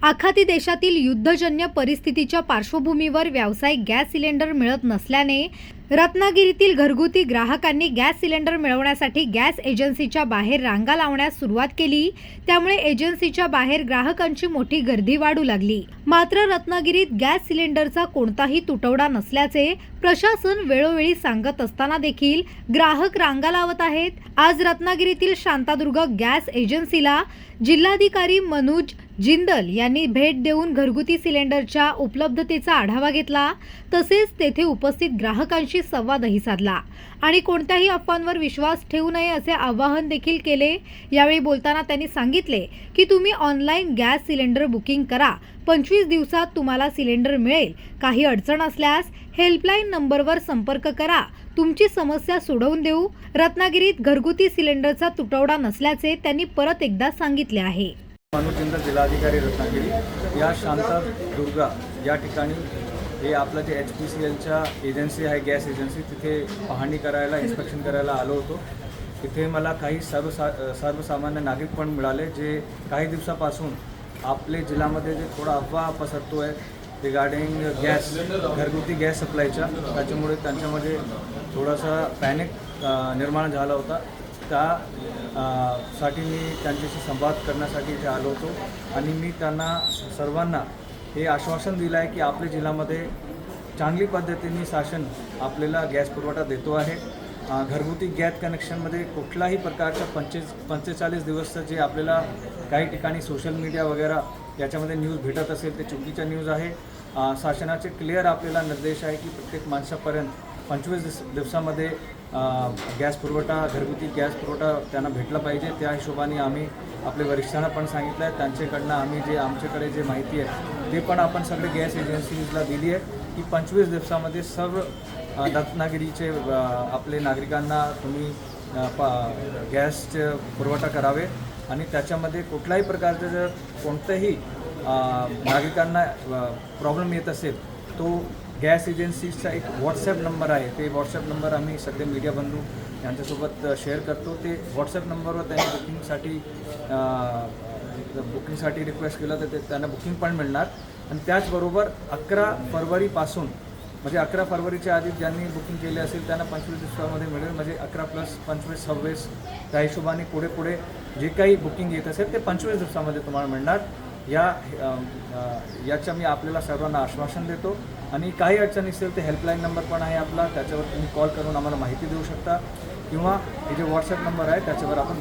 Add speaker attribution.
Speaker 1: आखाती देशातील युद्धजन्य परिस्थितीच्या पार्श्वभूमीवर व्यावसायिक गॅस सिलेंडर मिळत नसल्याने रत्नागिरीतील घरगुती ग्राहकांनी गॅस सिलेंडर मिळवण्यासाठी गॅस एजन्सीच्या बाहेर रांगा लावण्यास सुरुवात केली। त्यामुळे एजन्सीच्या बाहेर ग्राहकांची मोठी गर्दी वाढू लागली। मात्र रत्नागिरीत गॅस सिलेंडरचा कोणताही तुटवडा नसल्याचे प्रशासन वेळोवेळी सांगत असताना देखील ग्राहक रांगा लावत आहेत। आज रत्नागिरीतील शांतादुर्ग गॅस एजन्सीला जिल्हाधिकारी मनोज जिंदल यांनी भेट देऊन घरगुती सिलेंडरच्या उपलब्धतेचा आढावा घेतला। तसेच तेथे उपस्थित ग्राहकांशी संवादही साधला आणि कोणत्याही अफवांवर विश्वास ठेवू नये असे आवाहन देखील केले। यावेळी बोलताना त्यांनी सांगितले की तुम्ही ऑनलाईन गॅस सिलेंडर बुकिंग करा, 25 दिवसात तुम्हाला सिलेंडर मिळेल। काही अडचण असल्यास हेल्पलाईन नंबरवर संपर्क करा, तुमची समस्या सोडवून देऊ। रत्नागिरीत घरगुती सिलेंडरचा तुटवडा नसल्याचे त्यांनी परत एकदा सांगितले आहे।
Speaker 2: मनोज जिंदल जिल्हाधिकारी रत्नागिरी या शांतादुर्ग या ठिकाणी हे आपलं जे HPCLच्या एजन्सी आहे, गॅस एजन्सी, तिथे पाहणी करायला, इन्स्पेक्शन करायला आलो होतो। तिथे मला काही सर्वसामान्य नागरिक पण मिळाले जे काही दिवसापासून आपले जिल्ह्यामध्ये जे थोडा अफवा पसरतो आहे रिगार्डिंग गॅस, घरगुती गॅस सप्लायच्या, त्याच्यामुळे त्यांच्यामध्ये थोडासा पॅनिक निर्माण झाला होता। साठी मी त्यांच्याशी संवाद करण्यासाठी इथे आलो होतो आणि मी त्यांना सर्वांना हे आश्वासन दिलं आहे की आपल्या जिल्ह्यामध्ये चांगली पद्धतीने शासन आपल्याला गॅस पुरवठा देतो आहे। घरगुती गॅस कनेक्शनमध्ये कुठलाही प्रकारच्या 45 दिवसचं जे आपल्याला काही ठिकाणी सोशल मीडिया वगैरे याच्यामध्ये न्यूज भेटत असेल ते चुकीच्या न्यूज आहे। शासनाचे क्लिअर आपल्याला निर्देश आहे की प्रत्येक माणसापर्यंत 25 दिवसामध्ये गॅस पुरवठा, घरगुती गॅस पुरवठा त्यांना भेटला पाहिजे। त्या हिशोबाने आम्ही आपल्या वरिष्ठांना पण सांगितलं आहे, त्यांच्याकडनं आम्ही जे आमच्याकडे जे माहिती आहे ते पण आपण सगळे गॅस एजन्सीजला दिली आहे की 25 दिवसामध्ये सर्व रत्नागिरीचे आपले नागरिकांना तुम्ही गॅसचे पुरवठा करावे आणि त्याच्यामध्ये कुठल्याही प्रकारचं जर कोणत्याही नागरिकांना प्रॉब्लेम येत असेल तो गॅस एजन्सीचा एक व्हॉट्सॲप नंबर आहे, ते व्हॉट्सॲप नंबर आम्ही सगळे मीडिया बंधू यांच्यासोबत शेअर करतो। ते व्हॉट्सॲप नंबरवर त्यांनी बुकिंगसाठी रिक्वेस्ट केलं तर त्यांना बुकिंग पण मिळणार। आणि त्याचबरोबर 11 फरवरीपासून म्हणजे 11 फरवरीच्या आधी ज्यांनी बुकिंग केले असेल त्यांना 25 दिवसामध्ये मिळेल, म्हणजे 11 + 25 26 त्या हिशोबाने पुढे जे काही बुकिंग येत असेल ते 25 दिवसामध्ये तुम्हाला मिळणार। याच्या मी आपल्याला सर्वांना आश्वासन देतो आणि काही अडचणी असेल तर हेल्पलाईन नंबर पण आहे आपला, त्याच्यावर तुम्ही कॉल करून आम्हाला माहिती देऊ शकता किंवा हे जे व्हॉट्सॲप नंबर आहे त्याच्यावर आपण